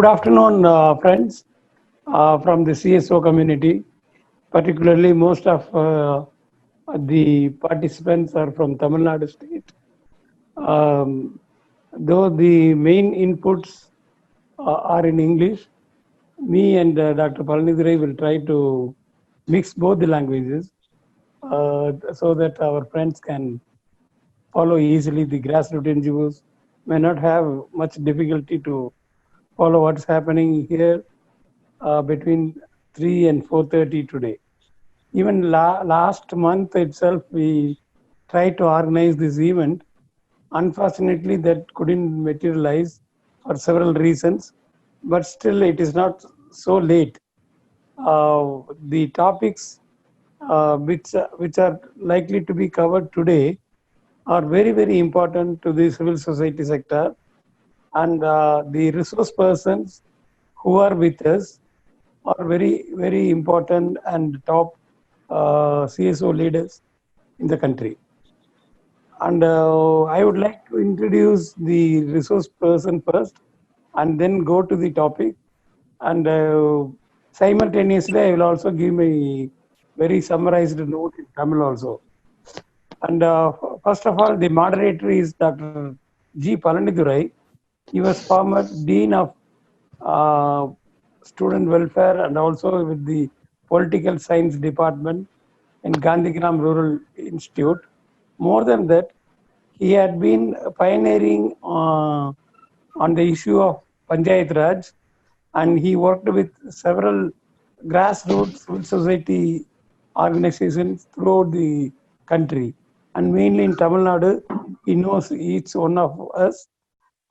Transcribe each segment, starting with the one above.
Good afternoon, friends from the CSO community. Particularly, most of the participants are from Tamil Nadu state. Um, though the main inputs are in English, me and Dr. Palanidurai will try to mix both the languages so that our friends can follow easily. The grassroots NGOs may not have much difficulty to follow what's happening here between 3 and 4:30 today. Even last month itself, we tried to organize this event. Unfortunately, that couldn't materialize for several reasons, but still, it is not so late. The topics which are likely to be covered today are very important to the civil society sector, and the resource persons who are with us are very important and top CSO leaders in the country. And I would like to introduce the resource person first and then go to the topic. And simultaneously, I will also give my very summarized note in Tamil also. And first of all, the moderator is Dr. G. Palanidurai. He was former Dean of uh, Student Welfare and also with the Political Science Department in Gandhigram Rural Institute. More than that, he had been pioneering on the issue of Panchayat Raj, and he worked with several grassroots civil society organizations throughout the country. And mainly in Tamil Nadu, he knows each one of us,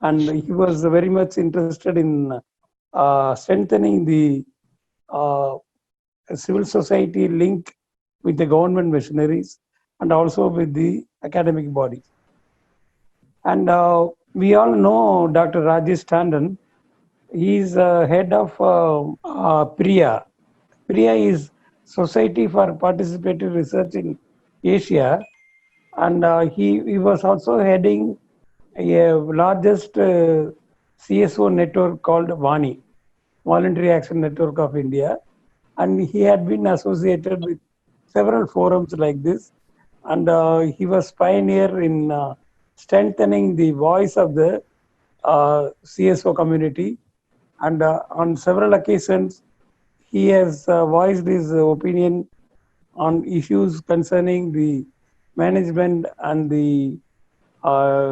and he was very much interested in strengthening the uh, civil society link with the government machineries and also with the academic bodies. And we all know Dr. Rajesh Tandon. He is head of PRIA. PRIA is Society for Participative Research in Asia, and he was also heading a largest CSO network called VANI, Voluntary Action Network of India, and he had been associated with several forums like this, and he was pioneer in strengthening the voice of the CSO community, and on several occasions he has voiced his opinion on issues concerning the management and the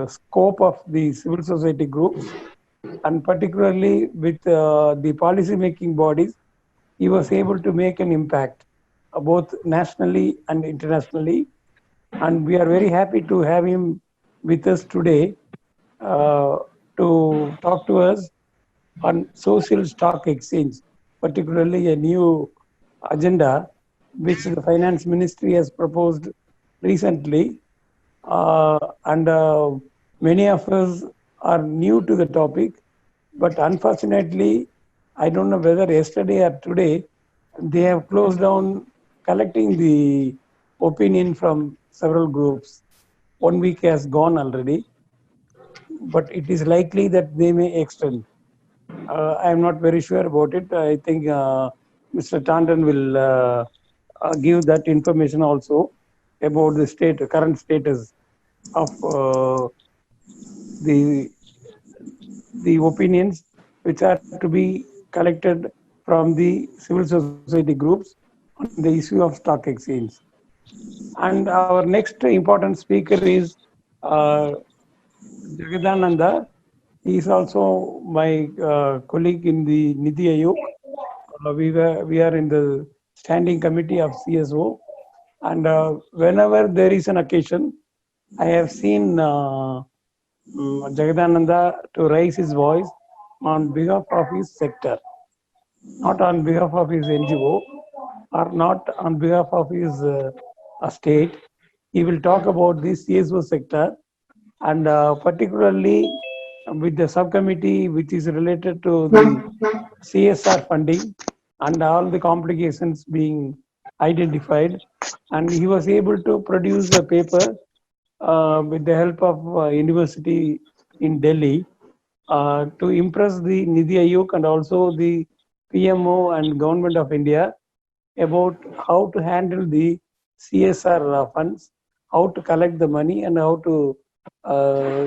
scope of the civil society groups, and particularly with the policy making bodies, he was able to make an impact both nationally and internationally. And we are very happy to have him with us today uh, to talk to us on social stock exchange, particularly a new agenda which the finance ministry has proposed recently. And many of us are new to the topic, but unfortunately, I don't know whether yesterday or today, they have closed down collecting the opinion from several groups. 1 week has gone already, but it is likely that they may extend. I am not very sure about it. I think Mr. Tandon will give that information also about the current status of the the opinions which are to be collected from the civil society groups on the issue of stock exchange. And our next important speaker is uh, Jagadananda. He is also my colleague in the Niti Aayog. We are in the standing committee of CSO, and whenever there is an occasion, I have seen Jagadananda to raise his voice on behalf of his sector, not on behalf of his NGO or not on behalf of his state. He will talk about the CSO sector, and particularly with the subcommittee which is related to the CSR funding and all the complications being identified. And he was able to produce a paper with the help of university in Delhi, to impress the Niti Aayog and also the PMO and Government of India about how to handle the CSR funds, how to collect the money, and how to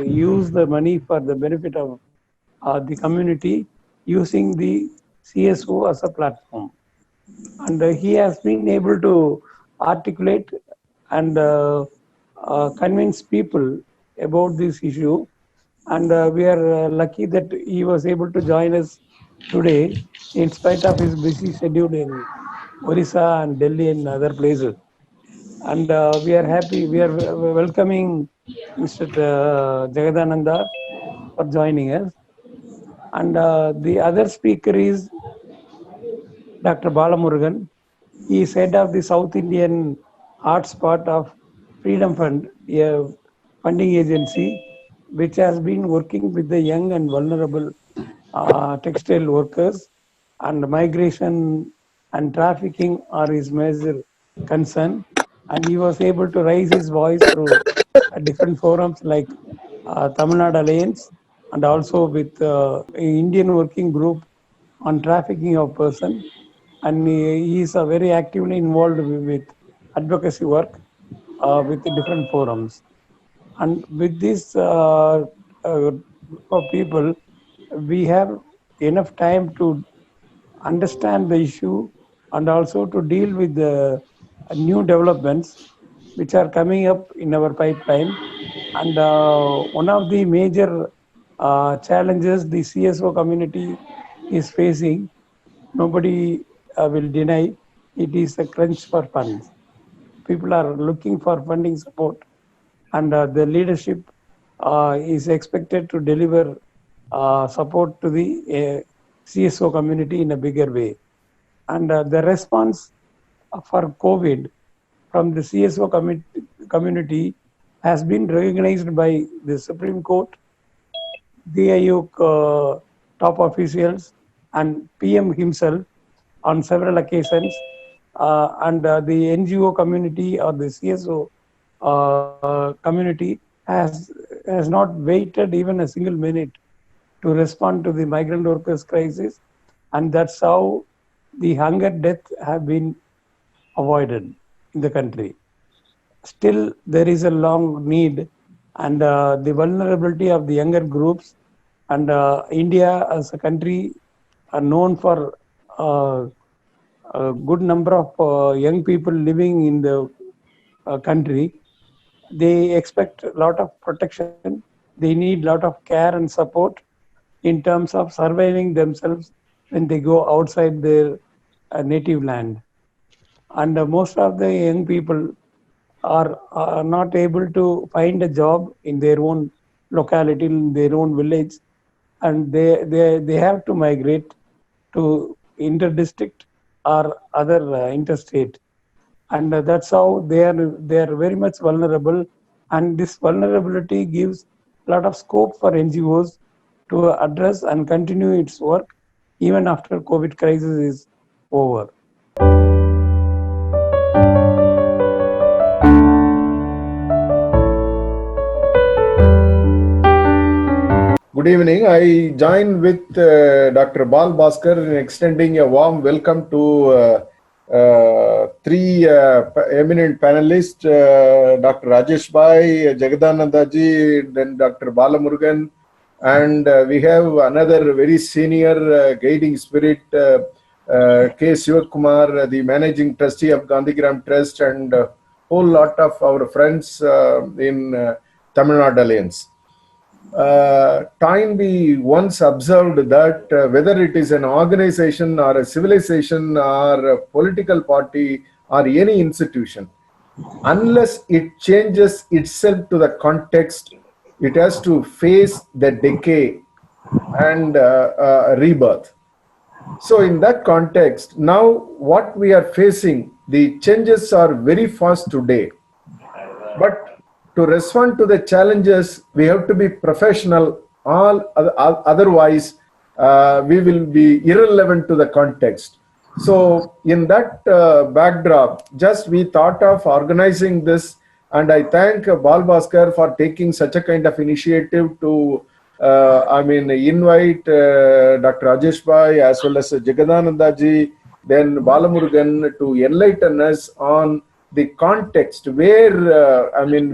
use the money for the benefit of the community using the CSO as a platform. And he has been able to articulate and convince people about this issue. And we are lucky that he was able to join us today in spite of his busy schedule in Orissa and Delhi and other places. And we are happy, we are welcoming Mr. Jagadananda for joining us. And the other speaker is Dr. Balamurugan. He is head of the South Indian Arts part of Freedom Fund, a funding agency which has been working with the young and vulnerable textile workers, and migration and trafficking are his major concern. And he was able to raise his voice through different forums like Tamil Nadu Alliance and also with Indian Working Group on Trafficking of Person. And he is very actively involved with advocacy work with different forums. And with this group of people, we have enough time to understand the issue and also to deal with the new developments which are coming up in our pipeline. And one of the major challenges the CSO community is facing, nobody will deny, it is a crunch for funds. People are looking for funding support, and the leadership is expected to deliver support to the CSO community in a bigger way. And the response for COVID from the CSO community has been recognized by the Supreme Court, the Aayog top officials, and PM himself on several occasions. And the NGO community or the CSO community has not waited even a single minute to respond to the migrant workers crisis, and that's how the hunger death have been avoided in the country. Still, there is a long need, and the vulnerability of the younger groups, and India as a country are known for a good number of young people living in the country. They expect a lot of protection. They need a lot of care and support in terms of surviving themselves when they go outside their native land. And most of the young people are not able to find a job in their own locality, in their own village, and they have to migrate to inter-district or other interstate. And that's how they are very much vulnerable. And this vulnerability gives a lot of scope for NGOs to address and continue its work even after COVID crisis is over. Good evening. I join with Dr. Bal Bhaskar in extending a warm welcome to three eminent panelists, Dr. Rajesh Bhai, Jagadananda ji, then Dr. Balamurugan, and we have another very senior guiding spirit, K. Sivakumar, the managing trustee of Gandhigram Trust, and a whole lot of our friends in Tamil Nadu Alliance. Toynbee once observed that whether it is an organization or a civilization or a political party or any institution, unless it changes itself to the context, it has to face the decay and rebirth. So in that context, now what we are facing, the changes are very fast today. But to respond to the challenges, we have to be professional. Otherwise, we will be irrelevant to the context. So in that backdrop, just we thought of organizing this, and I thank Bal Bhaskar for taking such a kind of initiative to invite Dr. Rajesh Bhai as well as Jagadananda ji, then Balamurugan to enlighten us on the context where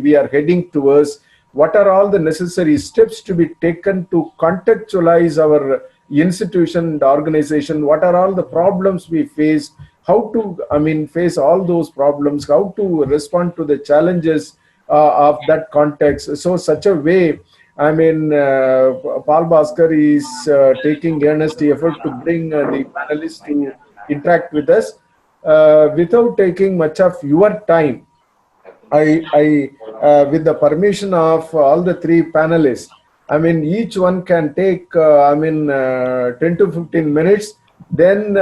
we are heading towards. What are all the necessary steps to be taken to contextualize our institution and organization? What are all the problems we face? How to face all those problems? How to respond to the challenges of that context? So such a way, Paul Bhaskar is taking earnest effort to bring the panelists to interact with us without taking much of your time. I with the permission of all the three panelists, each one can take 10 to 15 minutes. Then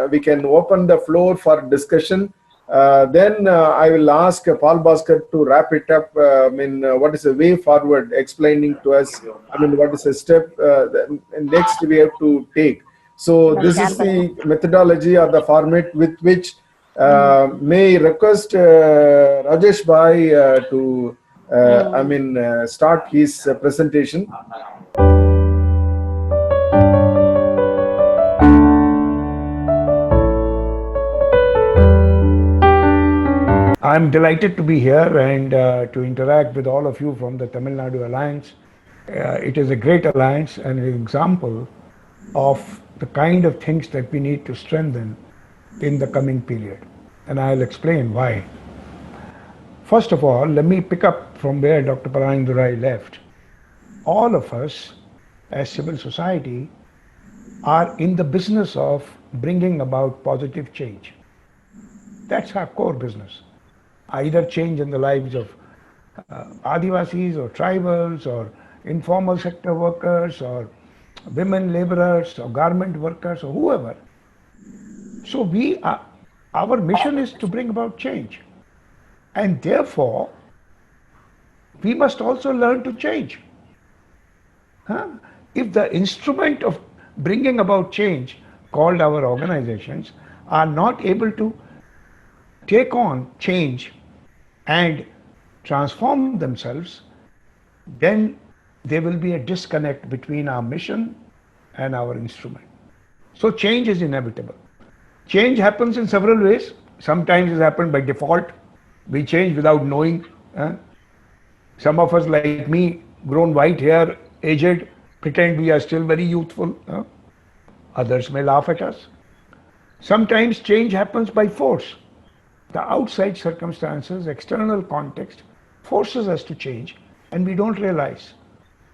we can open the floor for discussion. Then I will ask Paul Bhaskar to wrap it up. What is the way forward, explaining to us, what is the step next we have to take. So this is the methodology or the format with which may request Rajesh Bhai to start his presentation. I'm delighted to be here and to interact with all of you from the Tamil Nadu Alliance. It is a great alliance and an example of the kind of things that we need to strengthen in the coming period. And I'll explain why. First of all, let me pick up from where Dr. Palandurai left. All of us as civil society are in the business of bringing about positive change. That's our core business. Either change in the lives of Adivasis or tribals or informal sector workers or women laborers or garment workers or whoever. So our mission is to bring about change. And therefore, we must also learn to change. If the instrument of bringing about change, called our organizations, are not able to take on change and transform themselves, then there will be a disconnect between our mission and our instrument. So change is inevitable. Change happens in several ways. Sometimes it happens by default. We change without knowing. Some of us, like me, grown white hair, aged, pretend we are still very youthful. Others may laugh at us. Sometimes change happens by force. The outside circumstances, external context forces us to change and we don't realize.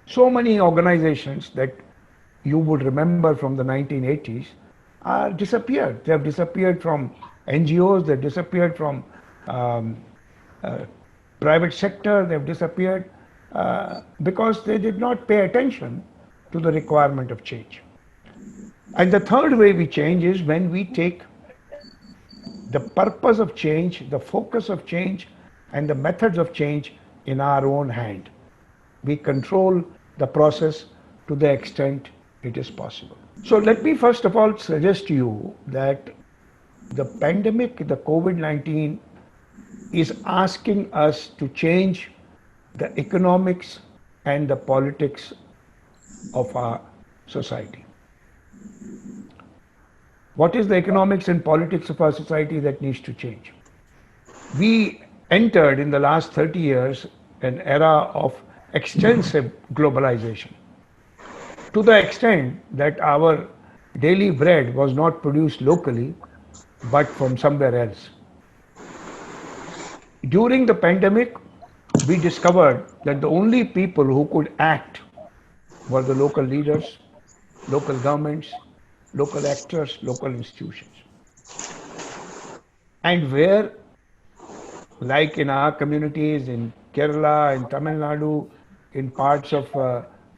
So many organizations that you would remember from the 1980s are disappeared. They have disappeared from NGOs, they've disappeared from private sector, they've disappeared because they did not pay attention to the requirement of change. And the third way we change is when we take the purpose of change, the focus of change, and the methods of change in our own hand. We control the process to the extent it is possible. So let me first of all suggest to you that the pandemic, the COVID-19, is asking us to change the economics and the politics of our society. What is the economics and politics of our society that needs to change? We entered in the last 30 years an era of extensive globalization, to the extent that our daily bread was not produced locally, but from somewhere else. During the pandemic, we discovered that the only people who could act were the local leaders, local governments, local actors, local institutions. And where, like in our communities in Kerala, in Tamil Nadu, in parts of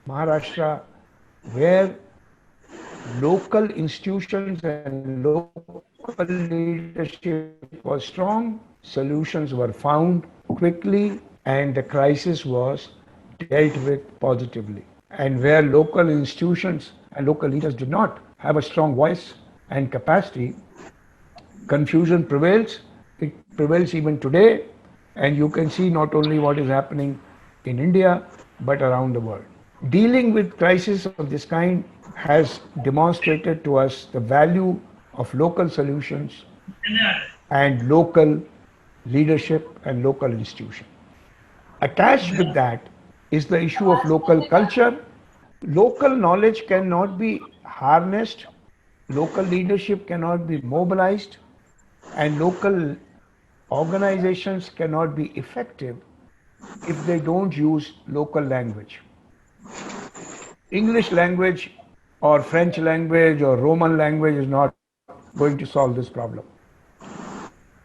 Maharashtra, where local institutions and local leadership was strong, solutions were found quickly, and the crisis was dealt with positively. And where local institutions and local leaders did not have a strong voice and capacity, confusion prevails. It prevails even today, and you can see not only what is happening in India, but around the world. Dealing with crisis of this kind has demonstrated to us the value of local solutions and local leadership and local institution. Attached with that is the issue of local culture. Local knowledge cannot be harnessed, local leadership cannot be mobilized, and local organizations cannot be effective if they don't use local language. English language or French language or Roman language is not going to solve this problem.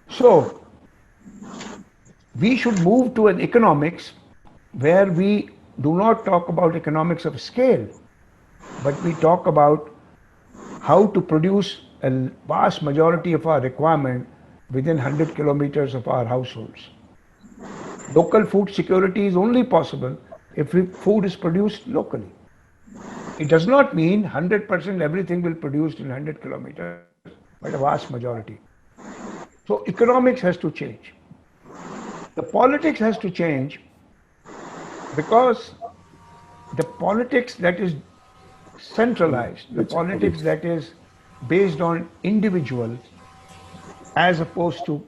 So, we should move to an economics where we do not talk about economics of scale, but we talk about how to produce a vast majority of our requirement within 100 kilometers of our households. Local food security is only possible if food is produced locally. It does not mean 100% everything will be produced in 100 kilometers, but a vast majority. So economics has to change. The politics has to change because the politics that is centralized, the politics that is based on individuals as opposed to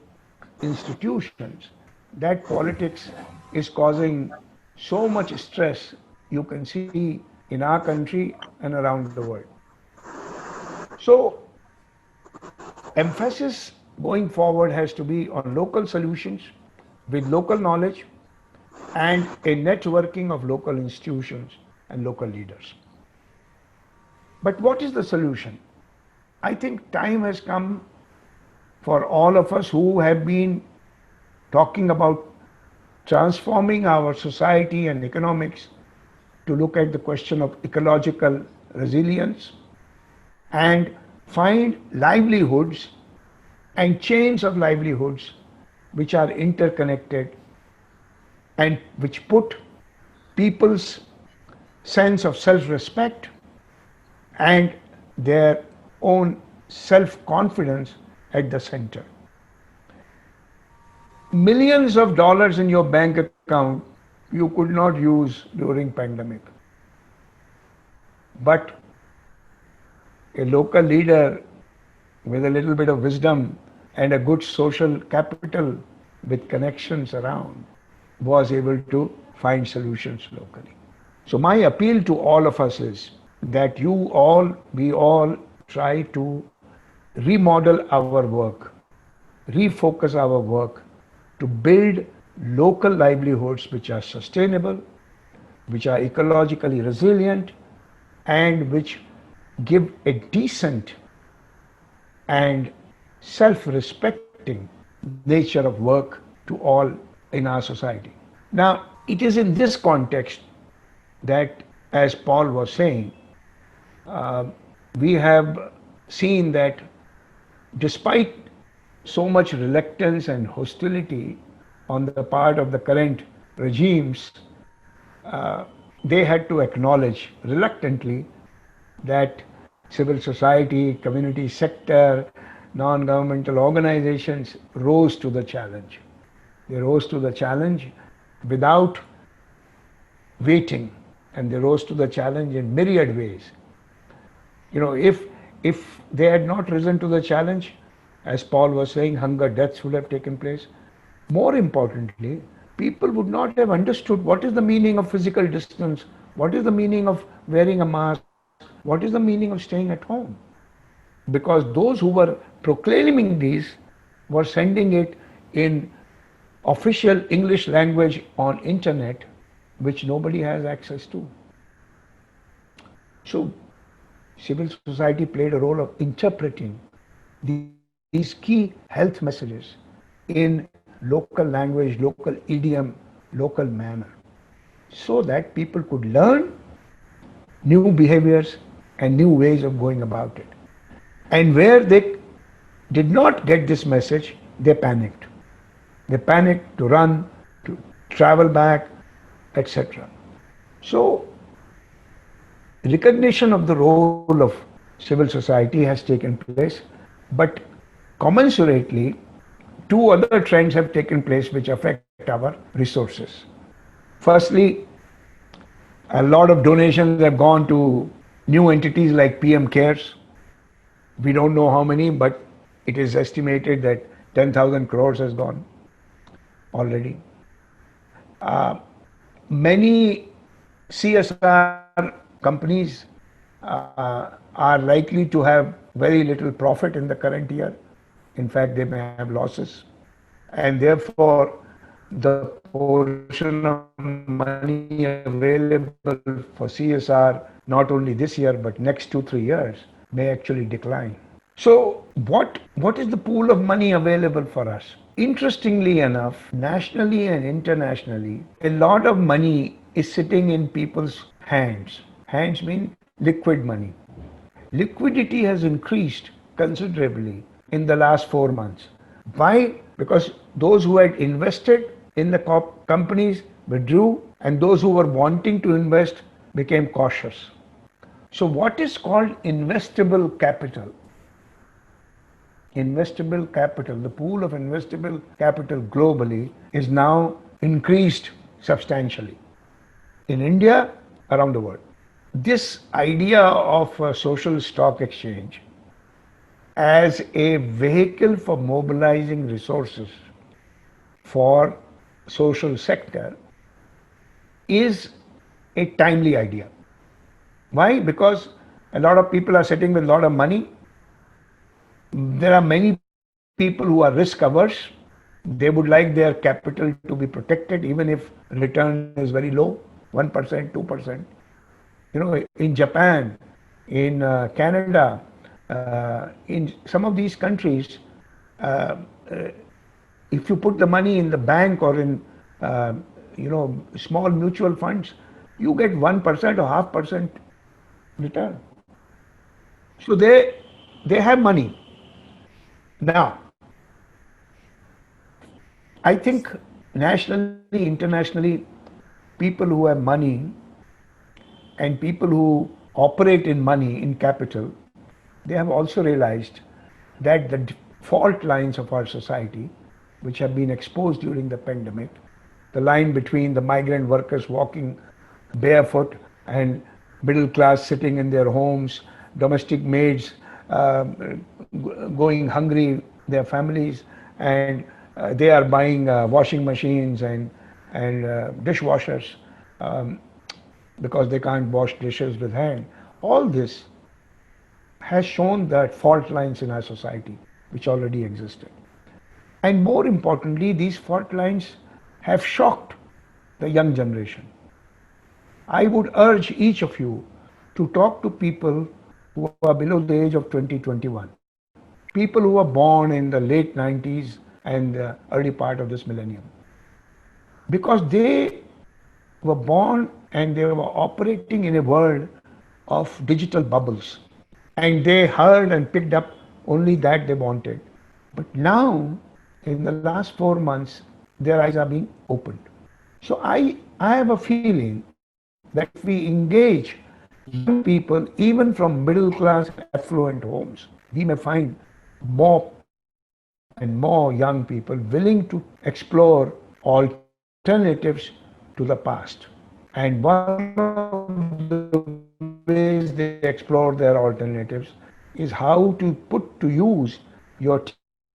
institutions, that politics is causing so much stress you can see in our country and around the world. So, emphasis going forward has to be on local solutions with local knowledge and a networking of local institutions and local leaders. But what is the solution? I think time has come for all of us who have been talking about transforming our society and economics to look at the question of ecological resilience and find livelihoods and chains of livelihoods which are interconnected and which put people's sense of self-respect and their own self-confidence at the center. Millions of dollars in your bank account you could not use during pandemic. But a local leader with a little bit of wisdom and a good social capital with connections around was able to find solutions locally. So my appeal to all of us is that we all try to remodel our work, refocus our work to build local livelihoods which are sustainable, which are ecologically resilient, and which give a decent and self-respecting nature of work to all in our society. Now, it is in this context that, as Paul was saying, we have seen that despite so much reluctance and hostility on the part of the current regimes, they had to acknowledge reluctantly that civil society, community sector, non-governmental organizations rose to the challenge. They rose to the challenge without waiting, and they rose to the challenge in myriad ways. You know, if they had not risen to the challenge, as Paul was saying, hunger, deaths would have taken place. More importantly, people would not have understood what is the meaning of physical distance, what is the meaning of wearing a mask, what is the meaning of staying at home. Because those who were proclaiming these were sending it in official English language on internet, which nobody has access to. So civil society played a role of interpreting these key health messages in local language, local idiom, local manner, so that people could learn new behaviors and new ways of going about it. And where they did not get this message, they panicked. They panicked to run, to travel back, etc. So, recognition of the role of civil society has taken place, but commensurately, two other trends have taken place which affect our resources. Firstly, A lot of donations have gone to new entities like PM Cares. We don't know how many, but it is estimated that 10,000 crores has gone already. Many CSR companies are likely to have very little profit in the current year. In fact, they may have losses. And therefore, the portion of money available for CSR, not only this year, but next 2-3 years, may actually decline. So, what is the pool of money available for us? Interestingly enough, nationally and internationally, a lot of money is sitting in people's hands. Hands mean liquid money. Liquidity has increased considerably in the last 4 months. Why? Because those who had invested in the companies withdrew, and those who were wanting to invest became cautious. So, what is called investable capital? Investable capital, the pool of investable capital globally is now increased substantially in India, around the world. This idea of a social stock exchange as a vehicle for mobilizing resources for social sector is a timely idea. Why? Because a lot of people are sitting with a lot of money. There are many people who are risk averse. They would like their capital to be protected even if return is very low, 1%, 2%. You know, in Japan, in Canada, in some of these countries, uh, uh, if you put the money in the bank or in small mutual funds, you get 1% or 0.5% return. So they have money. Now, I think nationally, internationally, people who have money and people who operate in money, in capital, they have also realized that the fault lines of our society, which have been exposed during the pandemic, the line between the migrant workers walking barefoot and middle class sitting in their homes, domestic maids going hungry, their families, and they are buying washing machines and dishwashers um, because they can't wash dishes with hand. All this has shown that fault lines in our society which already existed. And more importantly, these fault lines have shocked the young generation. I would urge each of you to talk to people who are below the age of 2021, people who were born in the late 90s and the early part of this millennium, because they were born and they were operating in a world of digital bubbles, and they heard and picked up only that they wanted. But now, in the last 4 months, their eyes are being opened. So I have a feeling that if we engage young people, even from middle class and affluent homes, we may find more and more young people willing to explore alternatives to the past. And one of the ways they explore their alternatives is how to put to use your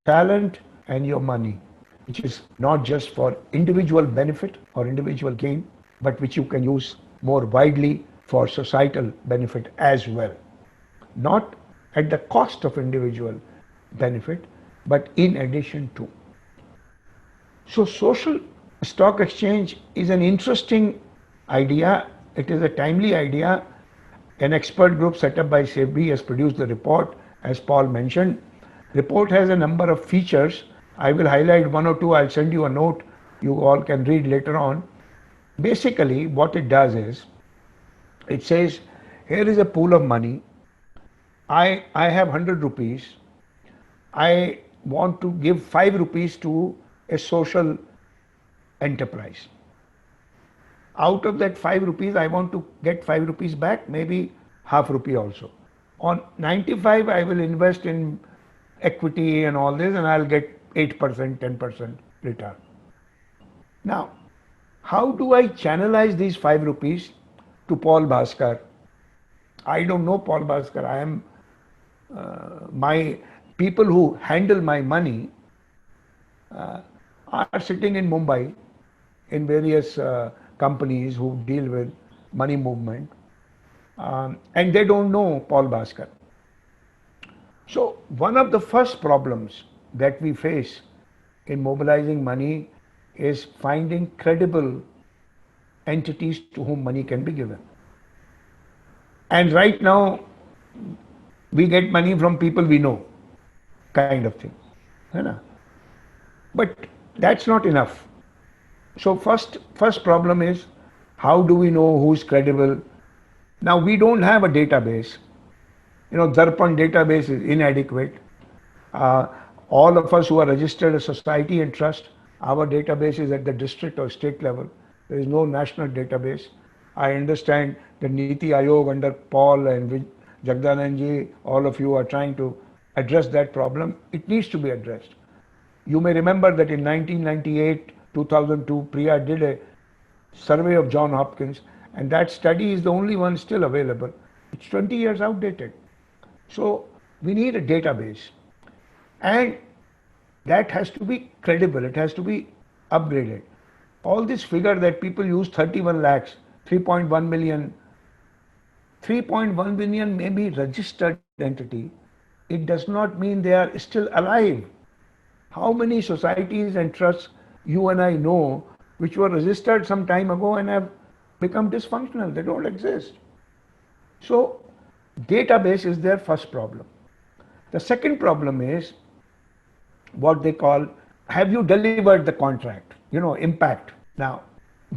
talent and your money, which is not just for individual benefit or individual gain, but which you can use more widely for societal benefit as well. Not at the cost of individual benefit, but in addition to. So, social stock exchange is an interesting idea. It is a timely idea. An expert group set up by SEBI has produced the report, as Paul mentioned. Report has a number of features. I will highlight one or two. I'll send you a note. You all can read later on. Basically, what it does is, it says, here is a pool of money. I have 100 rupees. I want to give 5 rupees to a social enterprise. Out of that 5 rupees, I want to get 5 rupees back, maybe half rupee also. On 95, I will invest in equity and all this, and I'll get 8%, 10% return. Now, how do I channelize these 5 rupees to Paul Bhaskar. I don't know Paul Bhaskar. I am my people who handle my money are sitting in Mumbai in various companies who deal with money movement, and they don't know Paul Bhaskar. So one of the first problems that we face in mobilizing money is finding credible entities to whom money can be given. And right now, we get money from people we know, kind of thing. है ना? But that's not enough. So first problem is, how do we know who's credible? Now we don't have a database. Darpan database is inadequate. Uh, all of us who are registered as society and trust, our database is at the district or state level. There is no national database. I understand the Niti Aayog under Paul and Jagdananji, all of you are trying to address that problem. It needs to be addressed. You may remember that in 1998, 2002, Priya did a survey of John Hopkins, and that study is the only one still available. It's 20 years outdated. So we need a database, and that has to be credible. It has to be upgraded. All this figure that people use 31 lakhs, 3.1 million, 3.1 million may be registered entity. It does not mean they are still alive. How many societies and trusts you and I know which were registered some time ago and have become dysfunctional? They don't exist. So database is their first problem. The second problem is what they call, have you delivered the contract? Impact. Now,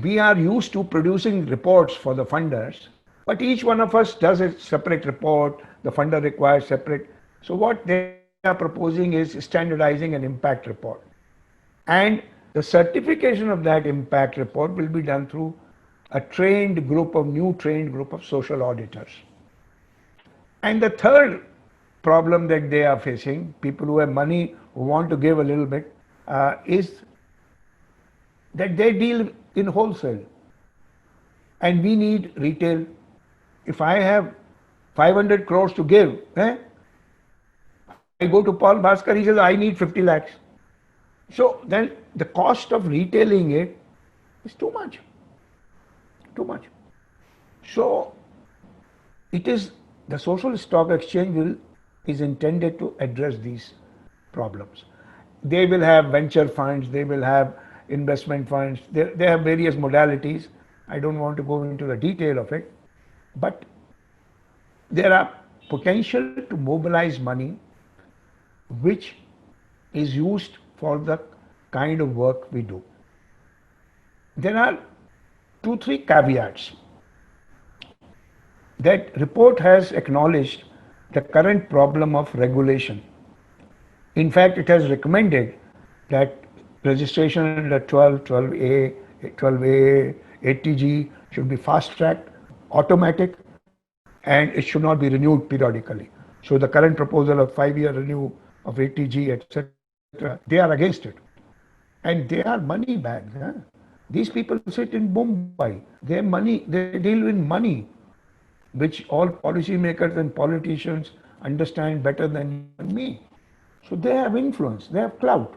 we are used to producing reports for the funders, but each one of us does a separate report. The funder requires separate. So what they are proposing is standardizing an impact report. And the certification of that impact report will be done through a new trained group of social auditors. And the third problem that they are facing, people who have money, who want to give a little bit, is that they deal in wholesale. And we need retail. If I have 500 crores to give, I go to Paul Bhaskar, he says, I need 50 lakhs. So then the cost of retailing it is too much. Too much. So it is the social stock exchange is intended to address these problems. They will have venture funds, they will have investment funds, they have various modalities. I don't want to go into the detail of it, but there are potential to mobilize money which is used for the kind of work we do. There are 2-3 caveats. That report has acknowledged the current problem of regulation. In fact, it has recommended that registration under 12, 12A, 12A, 80G should be fast-tracked, automatic, and it should not be renewed periodically. So the current proposal of 5-year renew of 80G, etc., they are against it. And they are money bags. These people sit in Mumbai. They deal in money, which all policymakers and politicians understand better than me. So they have influence, they have clout.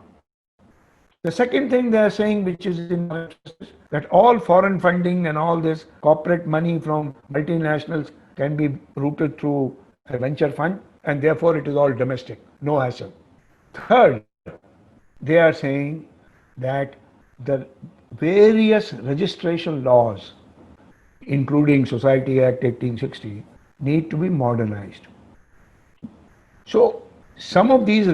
The second thing they are saying, which is in our interest, is that all foreign funding and all this corporate money from multinationals can be routed through a venture fund, and therefore it is all domestic, no hassle. Third, they are saying that the various registration laws, including Society Act 1860, need to be modernized. So some of these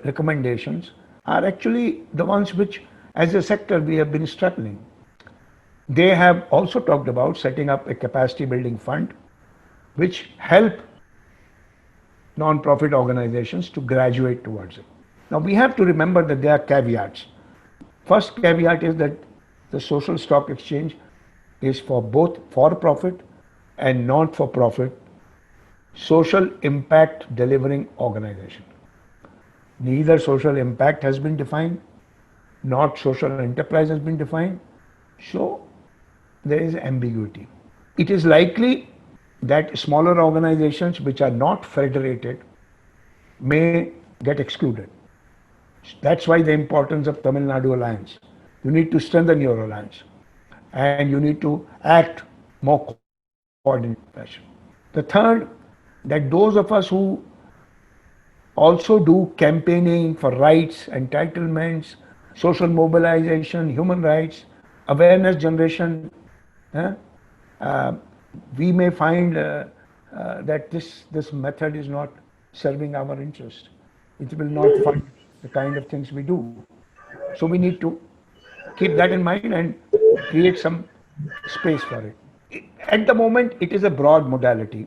recommendations are actually the ones which, as a sector, we have been struggling. They have also talked about setting up a capacity building fund which help non-profit organizations to graduate towards it. Now we have to remember that there are caveats. First caveat is that the social stock exchange is for both for-profit and not-for-profit social impact delivering organization. Neither social impact has been defined, not social enterprise has been defined. So there is ambiguity. It is likely that smaller organizations which are not federated may get excluded. That's why the importance of Tamil Nadu Alliance. You need to strengthen your alliance and you need to act more coordinated fashion. The third, that those of us who also do campaigning for rights, entitlements, social mobilization, human rights, awareness generation, eh, uh, we may find that this method is not serving our interest. It will not fund the kind of things we do. So we need to keep that in mind and create some space for it. At the moment, it is a broad modality.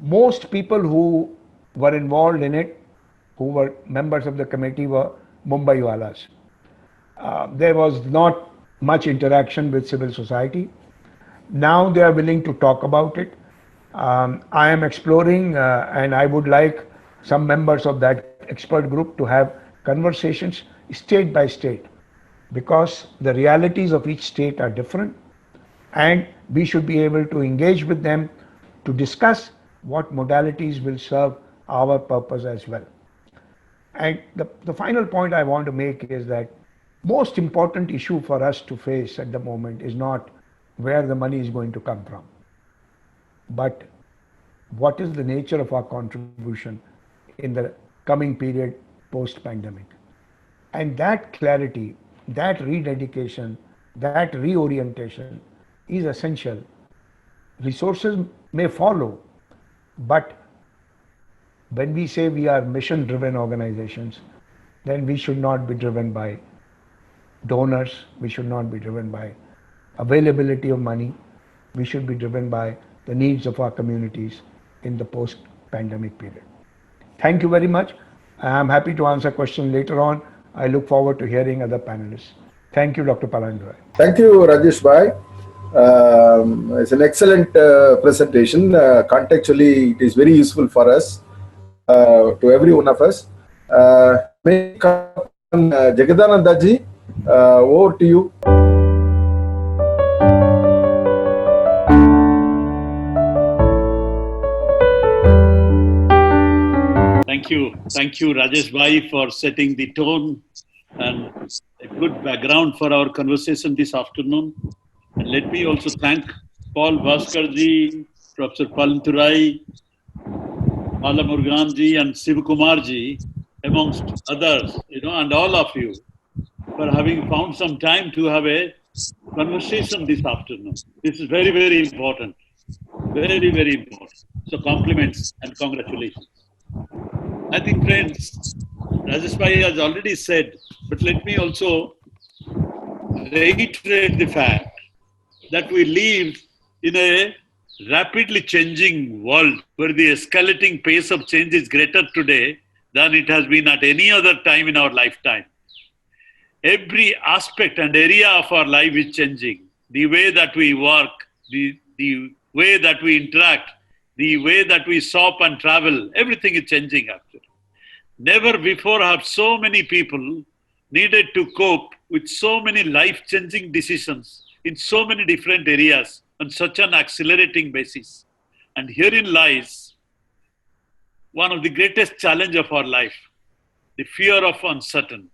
Most people who were involved in it, who were members of the committee, were Mumbai Walas. There was not much interaction with civil society. Now they are willing to talk about it. I am exploring and I would like some members of that expert group to have conversations state by state, because the realities of each state are different and we should be able to engage with them to discuss what modalities will serve our purpose as well. And the final point I want to make is that most important issue for us to face at the moment is not where the money is going to come from, but what is the nature of our contribution in the coming period post-pandemic. And that clarity, that rededication, that reorientation is essential. Resources may follow, but when we say we are mission-driven organizations, then we should not be driven by donors, we should not be driven by availability of money, we should be driven by the needs of our communities in the post-pandemic period. Thank you very much. I am happy to answer questions later on. I look forward to hearing other panelists. Thank you, Dr. Palandurai. Thank you, Rajesh Bhai. It's an excellent presentation. Contextually, it is very useful for us, to every one of us. Jagadananda ji, over to you. Thank you, Rajesh Bhai, for setting the tone and a good background for our conversation this afternoon. And let me also thank Paul Bhaskarji, Professor Palandurai, Mala Muruganji, and Sivakumarji, amongst others, and all of you, for having found some time to have a conversation this afternoon. This is very, very important. Very, very important. So compliments and congratulations. I think, friends, Rajesh Bhai has already said, but let me also reiterate the fact that we live in a rapidly changing world where the escalating pace of change is greater today than it has been at any other time in our lifetime. Every aspect and area of our life is changing. The way that we work, the way that we interact, the way that we shop and travel, everything is changing actually. Never before have so many people needed to cope with so many life-changing decisions in so many different areas on such an accelerating basis. And herein lies one of the greatest challenges of our life, the fear of uncertain.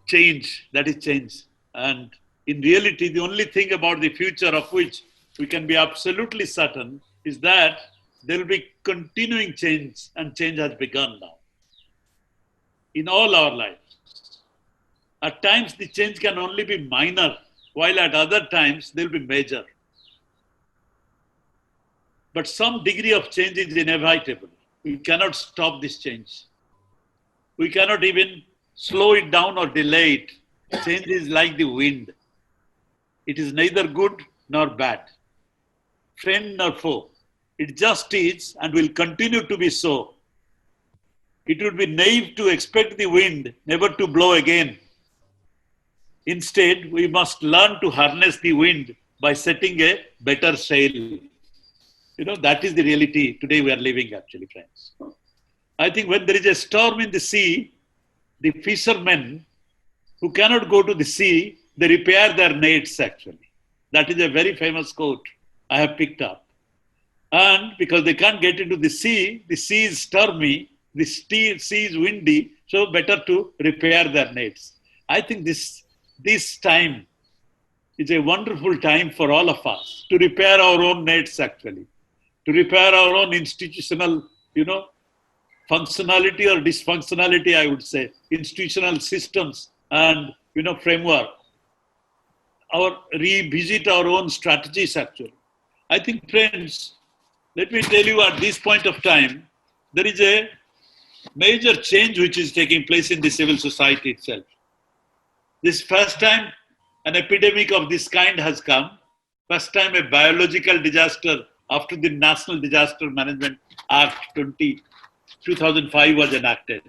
Change, that is change. And in reality, the only thing about the future of which we can be absolutely certain is that there will be continuing change, and change has begun now in all our lives. At times, the change can only be minor, while at other times, there will be major. But some degree of change is inevitable. We cannot stop this change. We cannot even slow it down or delay it. Change is like the wind. It is neither good nor bad, friend nor foe. It just is and will continue to be so. It would be naive to expect the wind never to blow again. Instead, we must learn to harness the wind by setting a better sail. That is the reality today we are living actually, friends. I think when there is a storm in the sea, the fishermen who cannot go to the sea they repair their nets actually. That is a very famous quote I have picked up. And because they can't get into the sea is stormy, the sea is windy, so better to repair their nets. I think this time is a wonderful time for all of us to repair our own nets actually, to repair our own institutional, functionality or dysfunctionality, I would say, institutional systems and, framework, revisit our own strategies actually. I think, friends, let me tell you at this point of time, there is a major change which is taking place in the civil society itself. This first time an epidemic of this kind has come, first time a biological disaster after the National Disaster Management Act 2005 was enacted.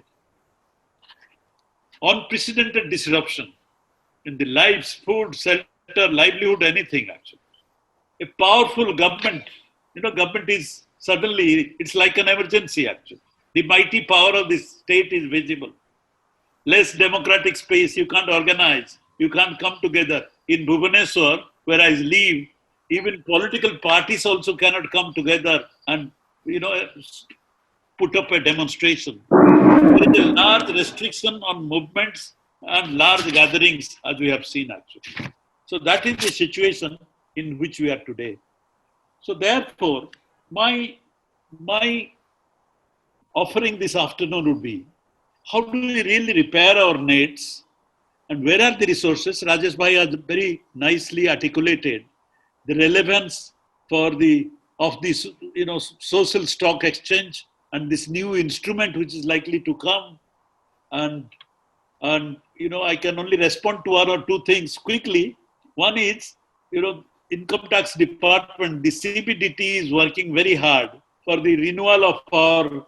Unprecedented disruption in the lives, food, shelter, livelihood, anything actually. A powerful government, government is suddenly, it's like an emergency actually. The mighty power of the state is visible. Less democratic space, you can't organize, you can't come together. In Bhubaneswar, where I live, even political parties also cannot come together and, put up a demonstration. There is a large restriction on movements and large gatherings, as we have seen actually. So that is the situation in which we are today. So therefore, my offering this afternoon would be, how do we really repair our nets and where are the resources? Rajesh Bhai has very nicely articulated the relevance of this, social stock exchange and this new instrument which is likely to come. And I can only respond to one or two things quickly. One is, Income Tax Department, the CBDT is working very hard for the renewal of our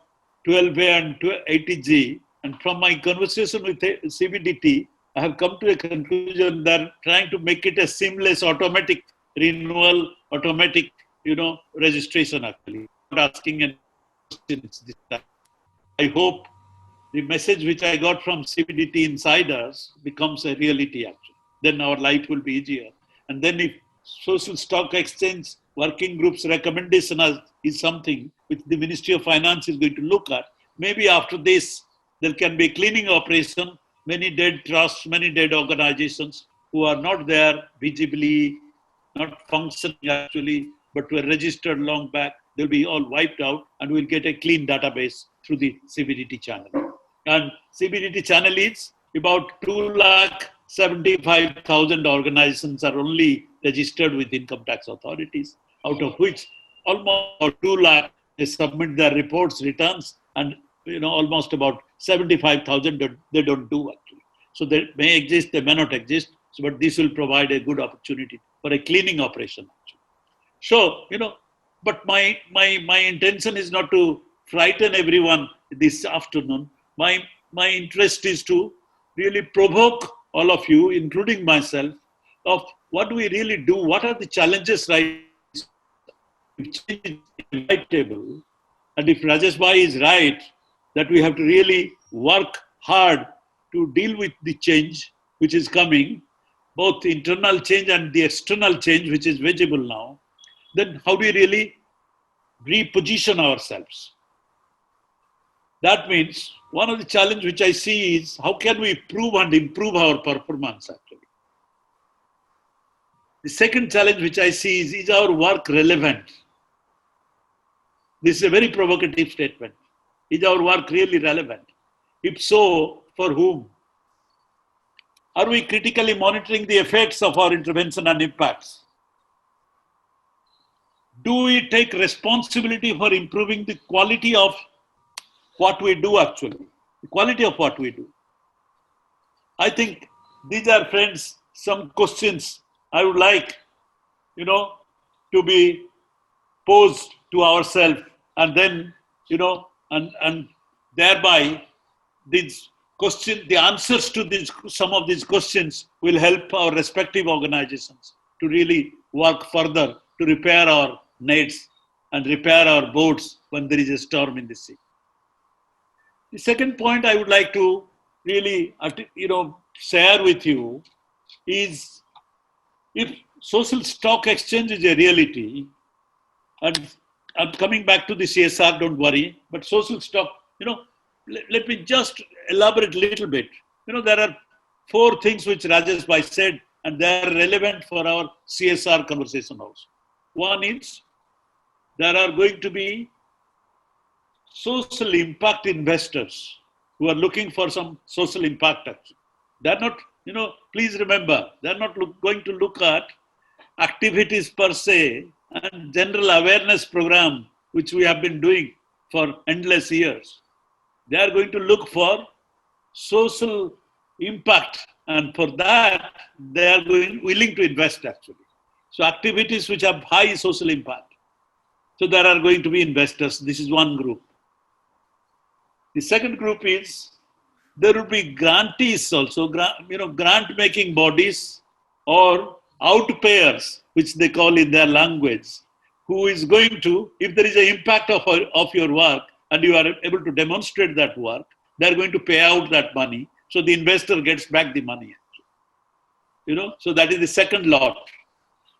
12A and 80G. And from my conversation with CBDT, I have come to a conclusion that trying to make it a seamless automatic renewal, automatic, registration actually. Not asking any questions this time. I hope the message which I got from CBDT insiders becomes a reality actually. Then our life will be easier. And then if social stock exchange working group's recommendation is something which the Ministry of Finance is going to look at, maybe after this, there can be a cleaning operation, many dead trusts, many dead organizations who are not there visibly, not functioning actually, but were registered long back, they'll be all wiped out and we'll get a clean database through the CBDT channel. And CBDT channel is about 275,000 organizations are only registered with income tax authorities, out of which almost 2 lakh they submit their reports, returns, and almost about 75,000 they don't do actually. So they may exist, they may not exist, but this will provide a good opportunity for a cleaning operation actually. So, but my intention is not to frighten everyone this afternoon. My interest is to really provoke all of you, including myself, of what do we really do, what are the challenges right inevitable, and if Rajesh Bhai is right, that we have to really work hard to deal with the change which is coming, both internal change and the external change which is visible now, then how do we really reposition ourselves? That means one of the challenges which I see is how can we improve our performance actually. The second challenge which I see is our work relevant? This is a very provocative statement. Is our work really relevant? If so, for whom? Are we critically monitoring the effects of our intervention and impacts? Do we take responsibility for improving the quality of what we do actually? The quality of what we do. I think these are, friends, some questions I would like, to be posed to ourselves, and then, and thereby these questions, the answers to some of these questions will help our respective organizations to really work further to repair our nets and repair our boats when there is a storm in the sea. The second point I would like to really, share with you is if social stock exchange is a reality, and I'm coming back to the CSR, don't worry, but social stock, let me just elaborate a little bit. There are 4 things which Rajesh Bhai said, and they are relevant for our CSR conversation also. One is there are going to be social impact investors who are looking for some social impact actually. They're not, please remember, they're not going to look at activities per se and general awareness program, which we have been doing for endless years. They are going to look for social impact, and for that, they are willing to invest actually. So activities which have high social impact. So there are going to be investors. This is one group. The second group is there will be grantees also, grant-making bodies or outpayers, which they call in their language, who is going to, if there is an impact of your work and you are able to demonstrate that work, they are going to pay out that money. So the investor gets back the money. So that is the second lot.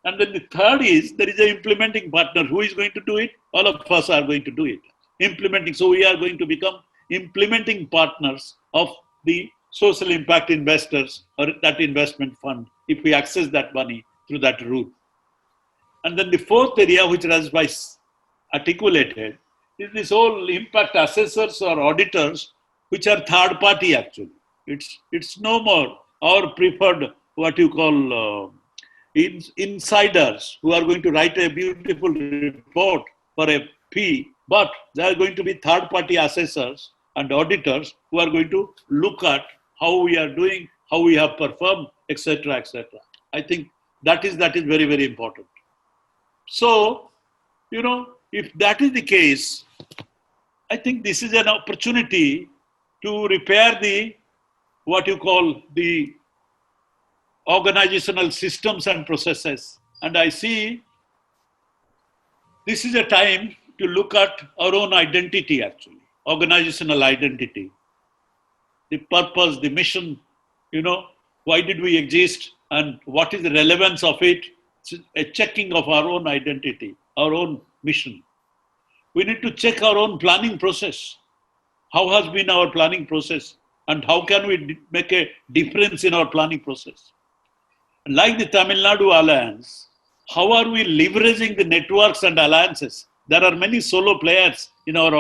And then the third is there is an implementing partner. Who is going to do it? All of us are going to do it. Implementing. So we are going to become implementing partners of the social impact investors or that investment fund if we access that money through that route. And then the fourth area which Rajesh Bhai articulated is this whole impact assessors or auditors which are third party actually. It's no more our preferred what you call insiders who are going to write a beautiful report for a fee, but there are going to be third party assessors and auditors who are going to look at how we are doing, how we have performed, etc., etc. I think that is very, very important. So, if that is the case, I think this is an opportunity to repair what you call the organizational systems and processes. And I see this is a time to look at our own identity actually, organizational identity, the purpose, the mission, why did we exist and what is the relevance of it? It's a checking of our own identity, our own mission. We need to check our own planning process. How has been our planning process and how can we make a difference in our planning process? Like the Tamil Nadu Alliance, how are we leveraging the networks and alliances? There are many solo players in our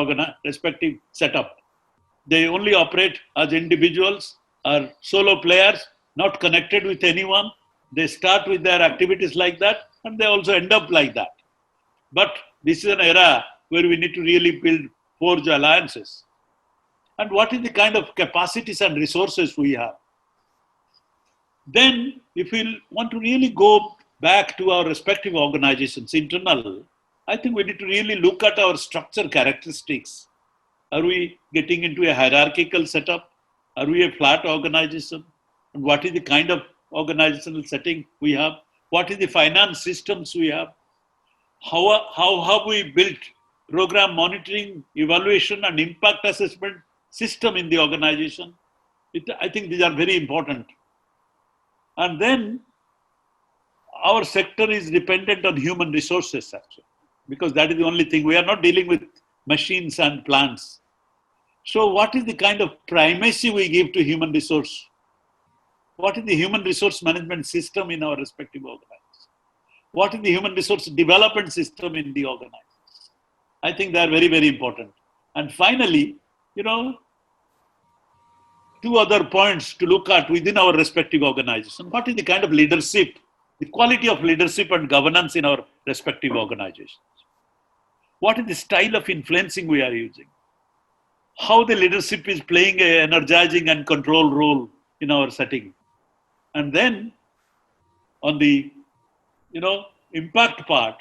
respective setup. They only operate as individuals or solo players, not connected with anyone. They start with their activities like that and they also end up like that. But this is an era where we need to really forge alliances. And what is the kind of capacities and resources we have? Then, if we want to really go back to our respective organizations, internal, I think we need to really look at our structure characteristics. Are we getting into a hierarchical setup? Are we a flat organization? And what is the kind of organizational setting we have? What is the finance systems we have? How have we built program monitoring, evaluation, and impact assessment system in the organization? I think these are very important. And then our sector is dependent on human resources actually, because that is the only thing. We are not dealing with machines and plants. So what is the kind of primacy we give to human resource? What is the human resource management system in our respective organizations? What is the human resource development system in the organizations? I think they are very, very important. And finally, 2 other points to look at within our respective organization. What is the kind of leadership, the quality of leadership and governance in our respective organizations? What is the style of influencing we are using? How the leadership is playing an energizing and control role in our setting? And then on the, impact part,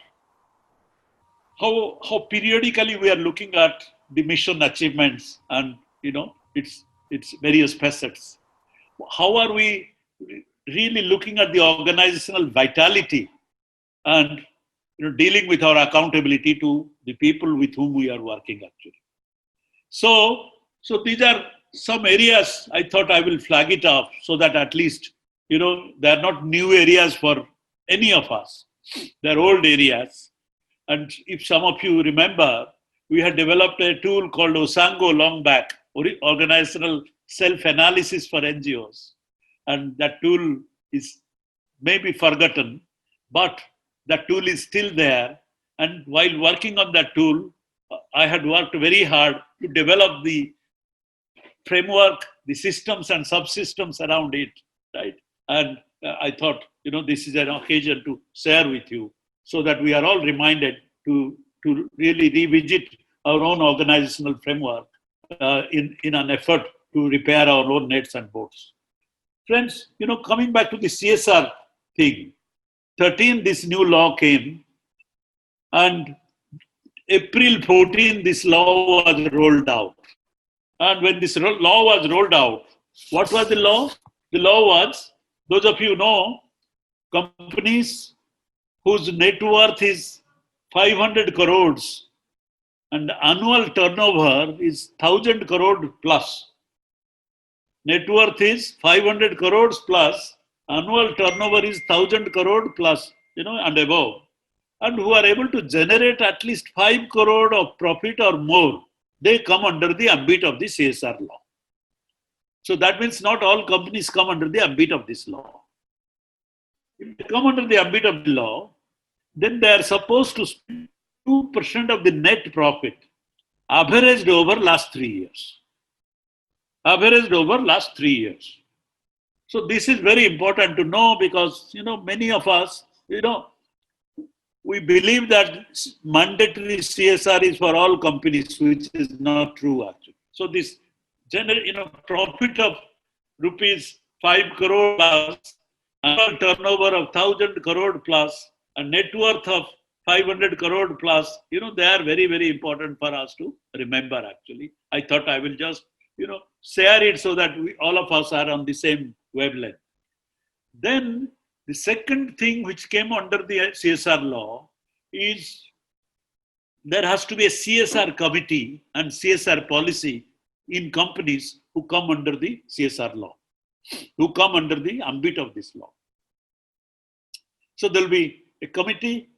how periodically we are looking at the mission achievements and, its various facets. How are we really looking at the organizational vitality and dealing with our accountability to the people with whom we are working actually? So these are some areas I thought I will flag it up so that at least they're not new areas for any of us. They're old areas. And if some of you remember, we had developed a tool called Osango long back, Organizational Self-Analysis for NGOs. And that tool is maybe forgotten, but that tool is still there. And while working on that tool, I had worked very hard to develop the framework, the systems and subsystems around it, right? And I thought, this is an occasion to share with you so that we are all reminded to really revisit our own organizational framework in an effort to repair our own nets and boats. Friends, coming back to the CSR thing, 13, this new law came, and April 14, this law was rolled out. And when this law was rolled out, what was the law? The law was, those of you know, companies whose net worth is 500 crores and annual turnover is 1,000 crore plus. Net worth is 500 crores plus, annual turnover is 1,000 crore plus, and above. And who are able to generate at least 5 crore of profit or more, they come under the ambit of the CSR law. So that means not all companies come under the ambit of this law. If they come under the ambit of the law, then they are supposed to spend 2% of the net profit averaged over last 3 years. Averaged over last 3 years. So this is very important to know because, many of us, we believe that mandatory CSR is for all companies, which is not true actually. So this profit of rupees 5 crore plus, annual turnover of 1,000 crore plus, a net worth of 500 crore plus, they are very, very important for us to remember actually. I thought I will just, share it so that all of us are on the same wavelength. Then the second thing which came under the CSR law is there has to be a CSR committee and CSR policy in companies who come under the CSR law, who come under the ambit of this law. So there will be a committee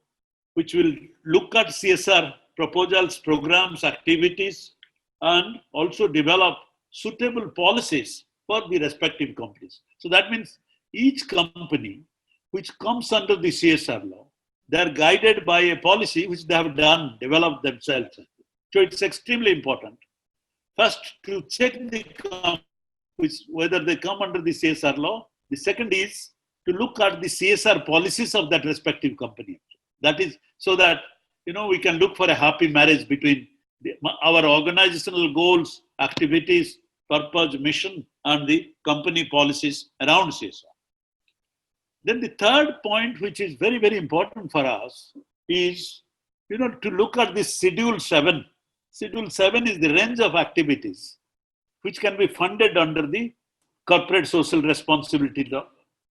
which will look at CSR proposals, programs, activities, and also develop suitable policies for the respective companies. So that means each company which comes under the CSR law, they are guided by a policy which they have developed themselves. So it's extremely important. First, to check whether they come under the CSR law. The second is to look at the CSR policies of that respective company. That is so that, we can look for a happy marriage between our organizational goals, activities, purpose, mission, and the company policies around CSR. Then the third point, which is very, very important for us, is to look at this Schedule 7. Schedule 7 is the range of activities which can be funded under the corporate social responsibility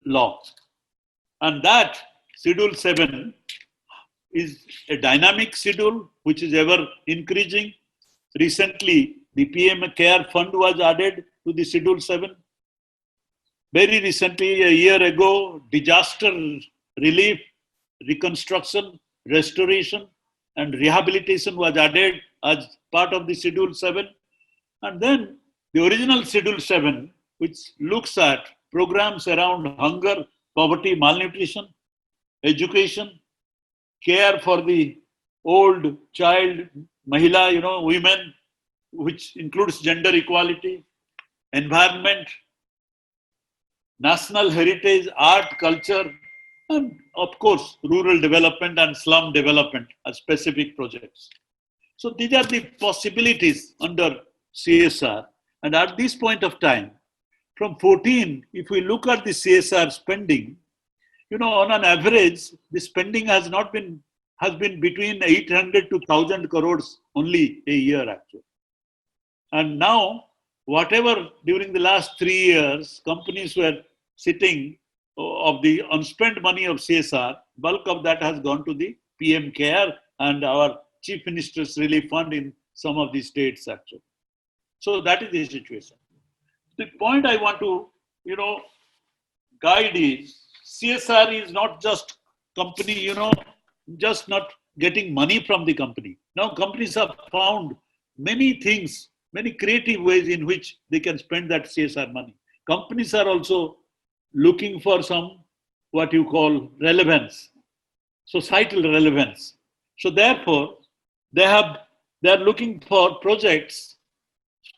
law. And that Schedule 7 is a dynamic schedule which is ever increasing. Recently, the PM Care Fund was added to the Schedule 7. Very recently, a year ago, disaster relief, reconstruction, restoration, and rehabilitation was added as part of the Schedule 7. And then the original Schedule 7, which looks at programs around hunger, poverty, malnutrition, education, care for the old, child, mahila, women, which includes gender equality, environment, national heritage, art, culture, and of course, rural development and slum development as specific projects. So these are the possibilities under CSR. And at this point of time, from 14, if we look at the CSR spending, on an average, the spending has been between 800 to 1,000 crores only a year actually. And now, whatever during the last 3 years, companies were sitting of the unspent money of CSR, bulk of that has gone to the PM Care and our Chief Minister's Relief Fund in some of the states actually. So that is the situation. The point I want to, guide is CSR is not just company, just not getting money from the company. Now companies have found many things, many creative ways in which they can spend that CSR money. Companies are also looking for some what you call relevance, societal relevance. So therefore, they are looking for projects,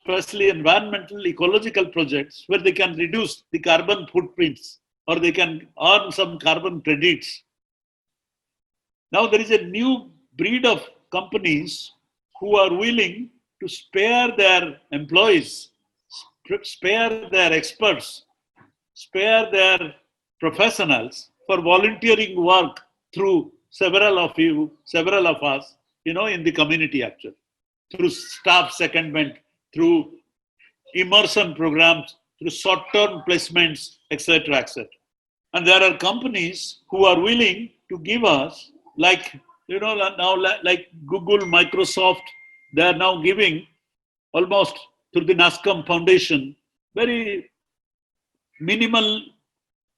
especially environmental, ecological projects, where they can reduce the carbon footprints or they can earn some carbon credits. Now there is a new breed of companies who are willing to spare their employees, spare their experts, spare their professionals for volunteering work through several of us, in the community actually, through staff secondment, through immersion programs, through short-term placements, etc., etc. And there are companies who are willing to give us, like, now like Google, Microsoft, they are now giving almost through the NASCOM Foundation, very minimal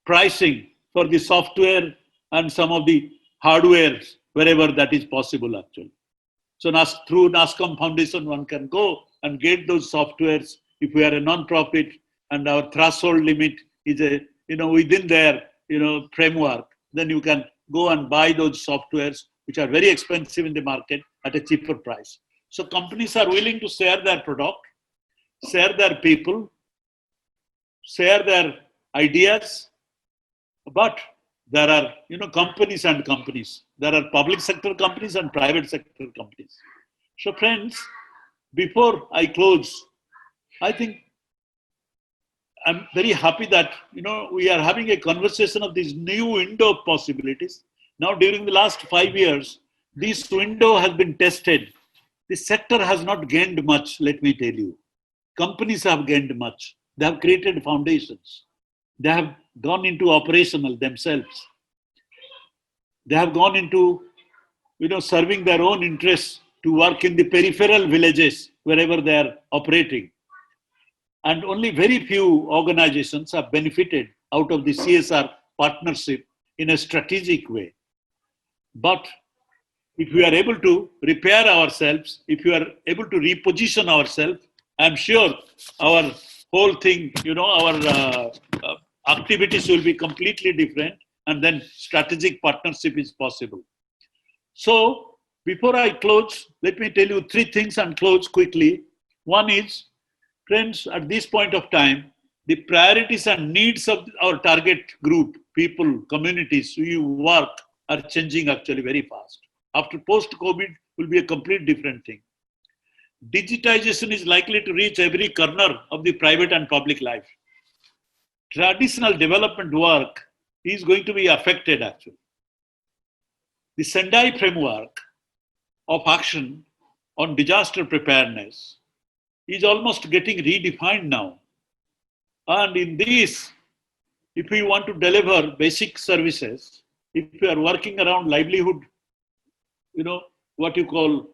pricing for the software and some of the hardware wherever that is possible actually. So through NASCOM Foundation, one can go and get those softwares if we are a non-profit and our threshold limit is within their framework. Then you can go and buy those softwares which are very expensive in the market at a cheaper price. So companies are willing to share their product, share their people, share their ideas, but there are companies and companies. There are public sector companies and private sector companies. So friends, before I close, I think I'm very happy that we are having a conversation of this new window of possibilities. Now during the last 5 years, this window has been tested. The sector has not gained much, let me tell you. Companies have gained much. They have created foundations. They have gone into operational themselves. They have gone into serving their own interests to work in the peripheral villages wherever they are operating. And only very few organizations have benefited out of the CSR partnership in a strategic way. But if we are able to repair ourselves, if we are able to reposition ourselves, I'm sure our whole thing, our activities will be completely different, and then strategic partnership is possible. So before I close, let me tell you 3 things and close quickly. One is, friends, at this point of time, the priorities and needs of our target group, people, communities who work, are changing actually very fast. After post-COVID will be a complete different thing. Digitization is likely to reach every corner of the private and public life. Traditional development work is going to be affected actually. The Sendai framework of action on disaster preparedness is almost getting redefined now. And in this, if we want to deliver basic services, if we are working around livelihood, what you call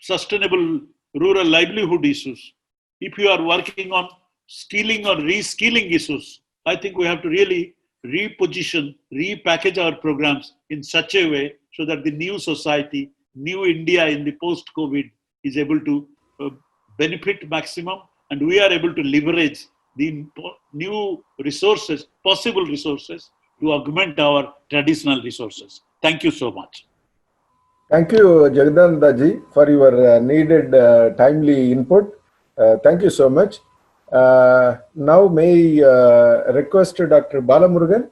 sustainable rural livelihood issues, if you are working on skilling or reskilling issues, I think we have to really reposition, repackage our programs in such a way so that the new society, new India in the post-COVID is able to benefit maximum, and we are able to leverage the new resources, possible resources, to augment our traditional resources. Thank you so much. Thank you, Jagdananda ji, for your needed timely input. Thank you so much. Now may I request Dr. Balamurugan.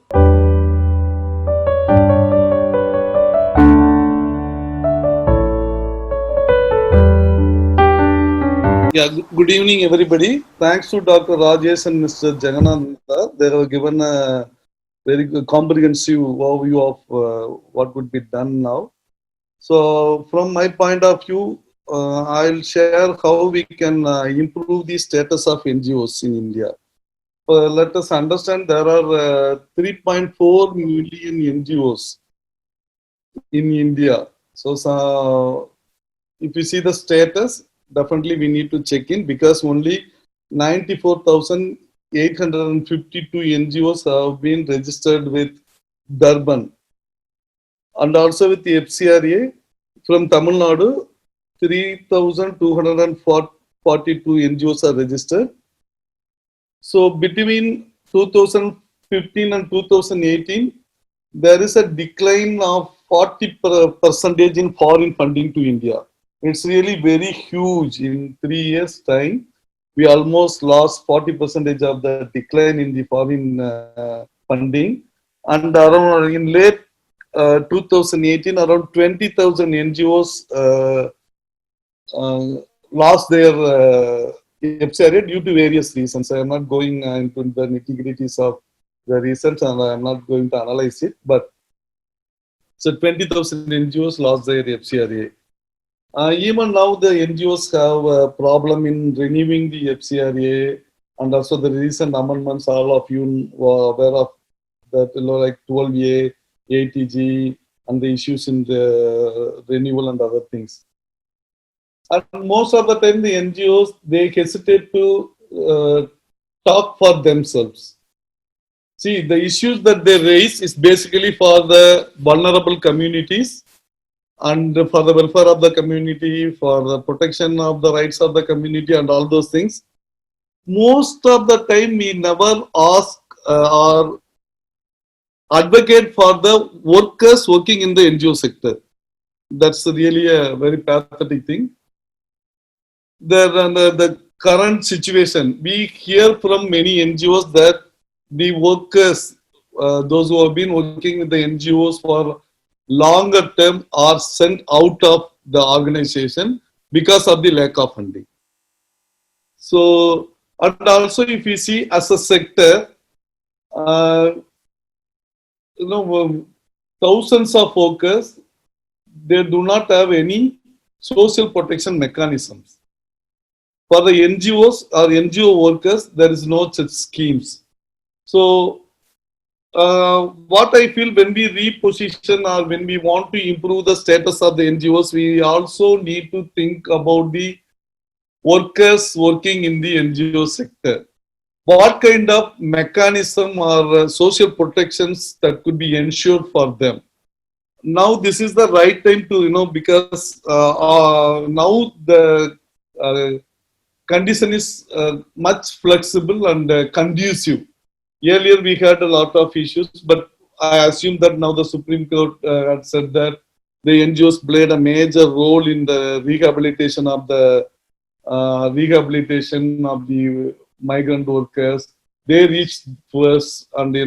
Yeah, good evening, everybody. Thanks to Dr. Rajesh and Mr. Jagannatha. They have given a very good comprehensive overview of what would be done now. So, from my point of view, I'll share how we can improve the status of NGOs in India. Let us understand there are 3.4 million NGOs in India. So if you see the status, definitely we need to check in, because only 94,000 852 NGOs have been registered with Durban and also with the FCRA from Tamil Nadu. 3,242 NGOs are registered. So between 2015 and 2018, there is a decline of 40% in foreign funding to India. It's really very huge. In 3 years' time, we almost lost 40% of the decline in the foreign funding. And around in late 2018, around 20,000 NGOs lost their FCRA due to various reasons. I am not going into the nitty-gritties of the reasons and I am not going to analyze it. But so 20,000 NGOs lost their FCRA. Even now, the NGOs have a problem in renewing the FCRA, and also the recent amendments. All of you were aware of that, like 12A, ATG, and the issues in the renewal and other things. And most of the time, the NGOs, they hesitate to talk for themselves. See, the issues that they raise is basically for the vulnerable communities and for the welfare of the community, for the protection of the rights of the community and all those things. Most of the time, we never ask or advocate for the workers working in the NGO sector. That's really a very pathetic thing. The current situation, we hear from many NGOs that the workers, those who have been working with the NGOs for longer term, are sent out of the organization because of the lack of funding. So, and also if you see as a sector, thousands of workers, they do not have any social protection mechanisms. For the NGOs or NGO workers, there is no such schemes. So, what I feel, when we reposition or when we want to improve the status of the NGOs, we also need to think about the workers working in the NGO sector. What kind of mechanism or social protections that could be ensured for them? Now this is the right time to, because now the condition is much flexible and conducive. Earlier we had a lot of issues, but I assume that now the Supreme Court had said that the NGOs played a major role in the rehabilitation of the migrant workers. They reached first, and they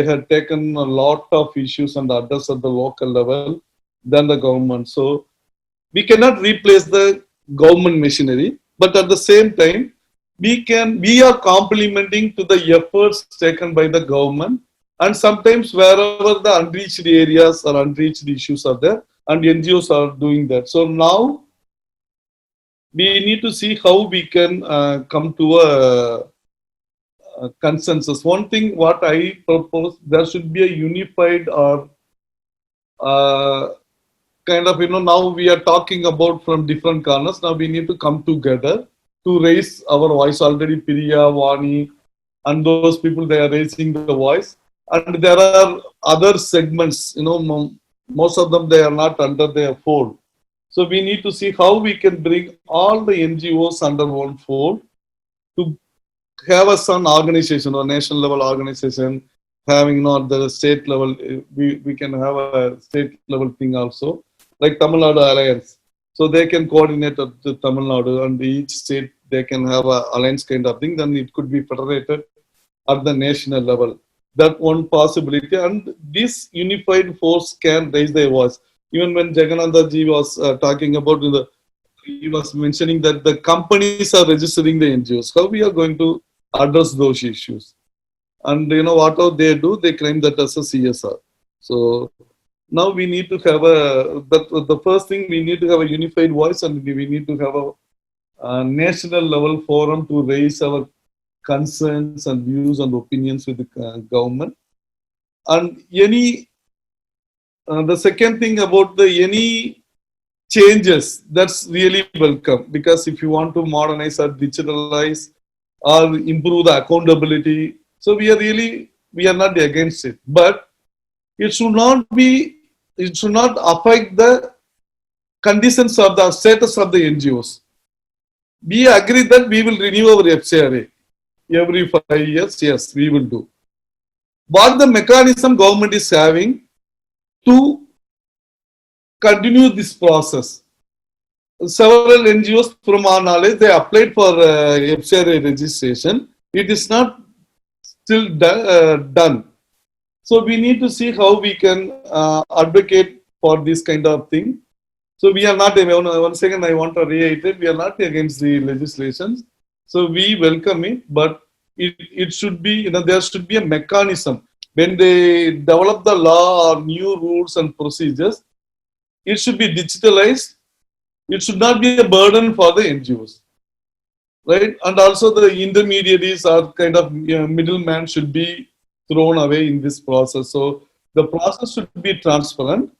had taken a lot of issues and addressed at the local level than the government. So we cannot replace the government machinery, but at the same time, we are complementing to the efforts taken by the government, and sometimes wherever the unreached areas or unreached issues are there, and NGOs are doing that. So now we need to see how we can come to a consensus. One thing what I propose, there should be a unified or kind of, now we are talking about from different corners. Now we need to come together to raise our voice. Already Priya, Vani, and those people, they are raising the voice. And there are other segments, most of them, they are not under their fold. So we need to see how we can bring all the NGOs under one fold to have a some organization or national level organization, having not the state level. We can have a state level thing also, like Tamil Nadu Alliance. So they can coordinate at the Tamil Nadu, and each state they can have a alliance kind of thing. Then it could be federated at the national level. That one possibility, and this unified force can raise their voice. Even when Jagannatha ji was talking about he was mentioning that the companies are registering the NGOs. How we are going to address those issues? And whatever they do, they claim that as a CSR. So now we need to have the first thing, we need to have a unified voice, and we need to have a national level forum to raise our concerns and views and opinions with the government. And the second thing about any changes, that's really welcome, because if you want to modernize or digitalize or improve the accountability. So we are not against it, but it should not affect the conditions of the status of the NGOs. We agree that we will renew our FCRA every 5 years. Yes, we will do. What the mechanism government is having to continue this process? Several NGOs, from our knowledge, they applied for FCRA registration. It is not still done. So we need to see how we can advocate for this kind of thing. So we are not, once again I want to reiterate, we are not against the legislations. So we welcome it, but it should be, there should be a mechanism. When they develop the law or new rules and procedures, it should be digitalized. It should not be a burden for the NGOs, right? And also the intermediaries or kind of middleman should be thrown away in this process. So the process should be transparent,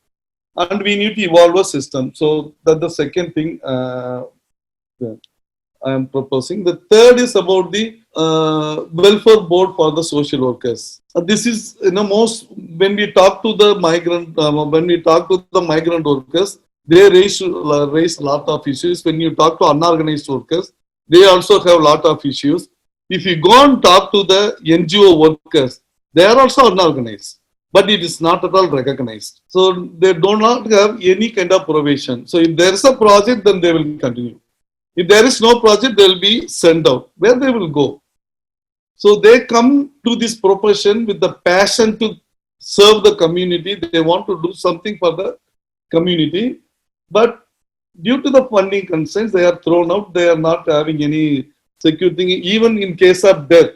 and we need to evolve a system. So that's the second thing I am proposing. The third is about the welfare board for the social workers. This is, most when we talk to the migrant workers, they raise a lot of issues. When you talk to unorganized workers, they also have a lot of issues. If you go and talk to the NGO workers, they are also unorganized, but it is not at all recognized. So they do not have any kind of provision. So if there is a project, then they will continue. If there is no project, they will be sent out. Where they will go? So they come to this profession with the passion to serve the community. They want to do something for the community. But due to the funding constraints, they are thrown out. They are not having any secure thing. Even in case of death,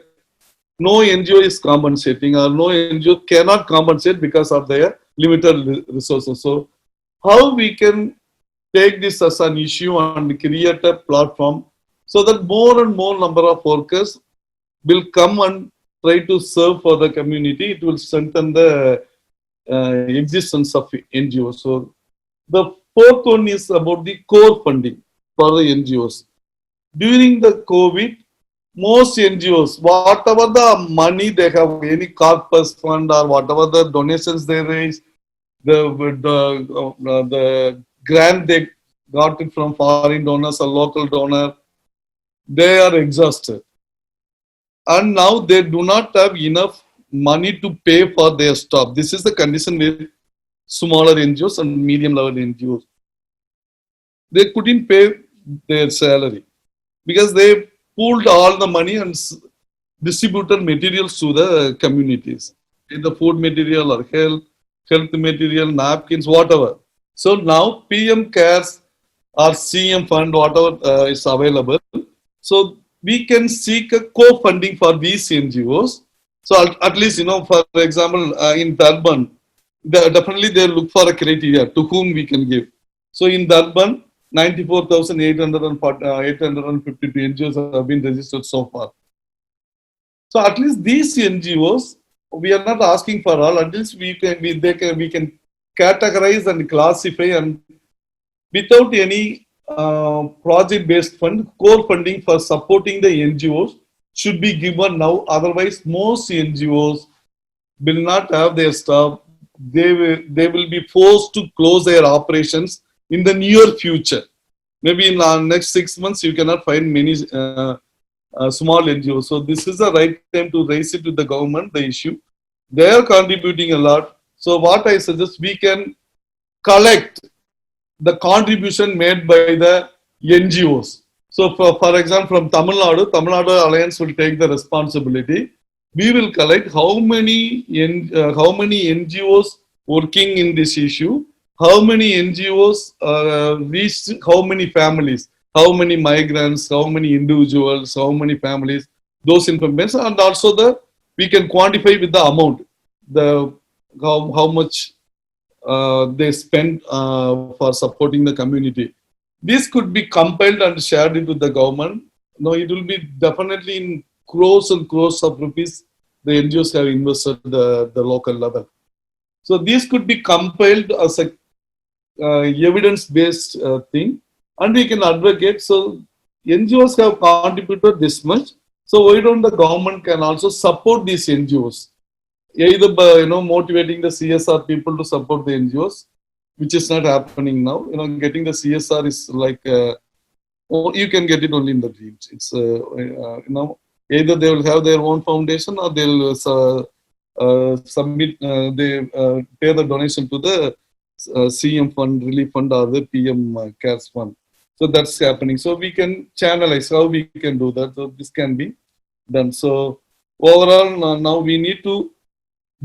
no NGO is compensating, or no NGO cannot compensate because of their limited resources. So how we can take this as an issue and create a platform so that more and more number of workers will come and try to serve for the community. It will strengthen the existence of NGOs. So the fourth one is about the core funding for the NGOs. During the COVID, most NGOs, whatever the money they have, any corpus fund or whatever the donations they raise, the grant they got it from foreign donors or local donor, they are exhausted. And now they do not have enough money to pay for their staff. This is the condition with smaller NGOs and medium level NGOs. They couldn't pay their salary because they pooled all the money and distributed materials to the communities, either food material or health material, napkins, whatever. So now PM CARES or CM fund, whatever is available. So we can seek a co-funding for these NGOs. So at least, for example, in Durban, definitely they look for a criteria to whom we can give. So in Durban, 94,852 NGOs have been registered so far. So at least these NGOs, we are not asking for all. At least we can categorize and classify, and without any project-based fund, core funding for supporting the NGOs should be given now. Otherwise, most NGOs will not have their staff. They will be forced to close their operations in the near future. Maybe in the next 6 months, you cannot find many small NGOs. So this is the right time to raise it to the government, the issue. They are contributing a lot. So what I suggest, we can collect the contribution made by the NGOs. So for example, from Tamil Nadu Alliance will take the responsibility. We will collect how many NGOs working in this issue, how many NGOs reached how many families, how many migrants, how many individuals, how many families, those information, and also we can quantify with the amount, how much they spend for supporting the community. This could be compiled and shared into the government. No, it will be definitely in crores and crores of rupees the NGOs have invested the local level. So this could be compiled as a evidence-based thing, and we can advocate. So NGOs have contributed this much. So why don't the government can also support these NGOs, either by motivating the CSR people to support the NGOs, which is not happening now. Getting the CSR is like you can get it only in the dreams. It's either they will have their own foundation or they'll submit they pay the donation to the CM fund, relief fund, or the PM cares fund. So that's happening. So we can channelize how we can do that. So this can be done. So overall, now we need to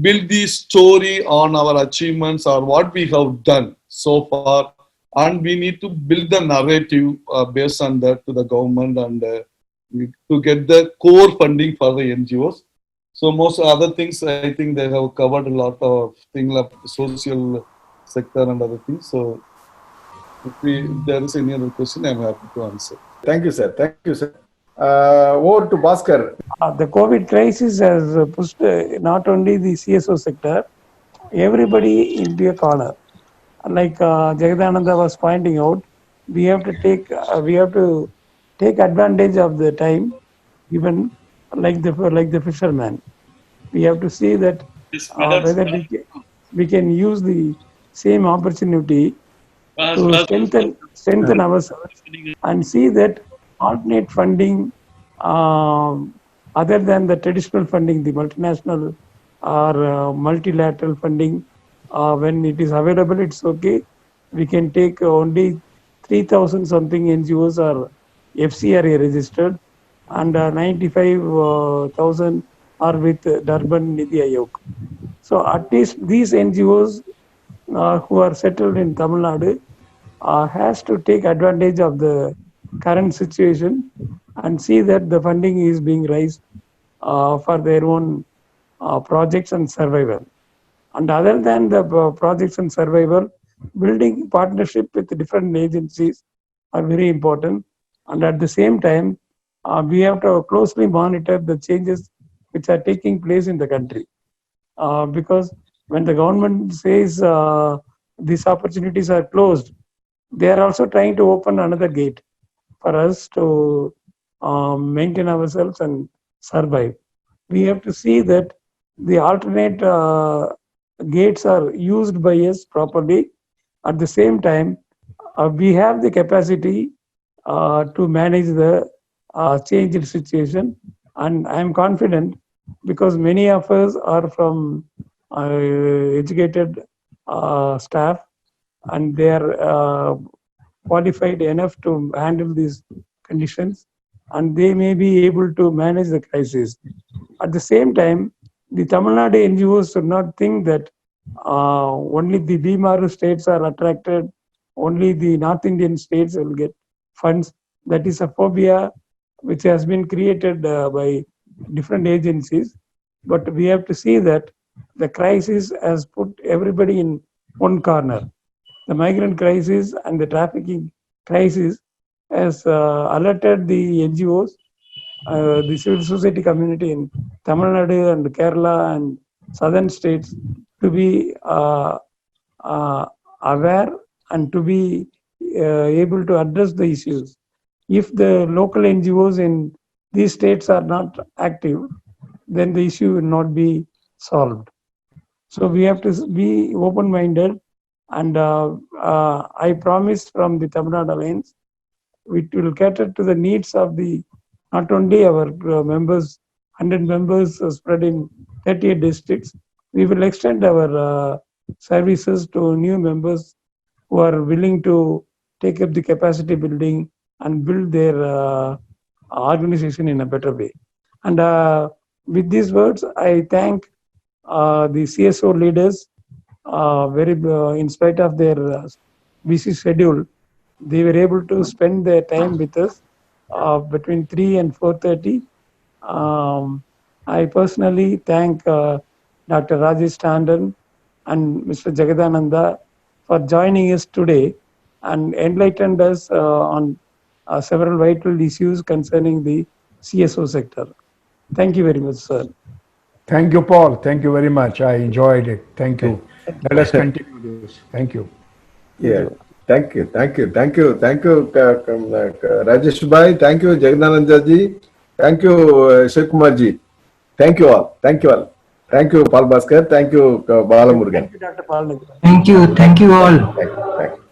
build the story on our achievements or what we have done so far, and we need to build the narrative based on that to the government and to get the core funding for the NGOs. So most other things, I think they have covered a lot of things like social sector and other things. So if there is any other question, I'm happy to answer. Thank you, sir. Thank you, sir. Over to Bhaskar. The COVID crisis has pushed not only the CSO sector, everybody into a corner. Like Jagadananda was pointing out, we have to take advantage of the time, even like the fisherman. We have to see that whether we can use the same opportunity to strengthen ourselves and see that alternate funding other than the traditional funding, the multinational or multilateral funding, when it is available, it's okay. We can take only 3,000 something NGOs are FCRA registered, and 95,000 are with Durban Nidhi Aayog. So at least these NGOs who are settled in Tamil Nadu has to take advantage of the current situation and see that the funding is being raised for their own projects and survival. And other than the projects and survival, building partnership with different agencies are very important. And at the same time, we have to closely monitor the changes which are taking place in the country. Because when the government says these opportunities are closed, they are also trying to open another gate for us to maintain ourselves and survive. We have to see that the alternate gates are used by us properly. At the same time, we have the capacity to manage the changed situation, and I am confident because many of us are from educated staff, and they are qualified enough to handle these conditions, and they may be able to manage the crisis. At the same time, the Tamil Nadu NGOs should not think that only the Bimaru states are attracted, only the North Indian states will get funds. That is a phobia which has been created by different agencies. But we have to see that the crisis has put everybody in one corner. The migrant crisis and the trafficking crisis has alerted the NGOs, the civil society community in Tamil Nadu and Kerala and southern states to be aware and to be able to address the issues. If the local NGOs in these states are not active, then the issue will not be solved. So we have to be open-minded, and I promise from the Tamil Nadu Alliance, we will cater to the needs of the not only our members, 100 members spread in 38 districts. We will extend our services to new members who are willing to take up the capacity building and build their organization in a better way. And with these words, I thank the CSO leaders. In spite of their busy schedule, they were able to spend their time with us between 3 and 4:30. I personally thank Dr. Rajesh Tandon and Mr. Jagadananda for joining us today and enlightened us on several vital issues concerning the CSO sector. Thank you very much, sir. Thank you, Paul. Thank you very much. I enjoyed it. Thank you. Let us continue this. Thank you. Yeah. Thank you. Rajesh Bhai. Thank you, Jagadananda ji. Thank you, Shiv-Kumar-ji. Thank you all. Thank you all. Thank you, Paul Bhaskar. Thank you, Balamurugan. Thank you, Dr. Paul. Thank you all. Thank you.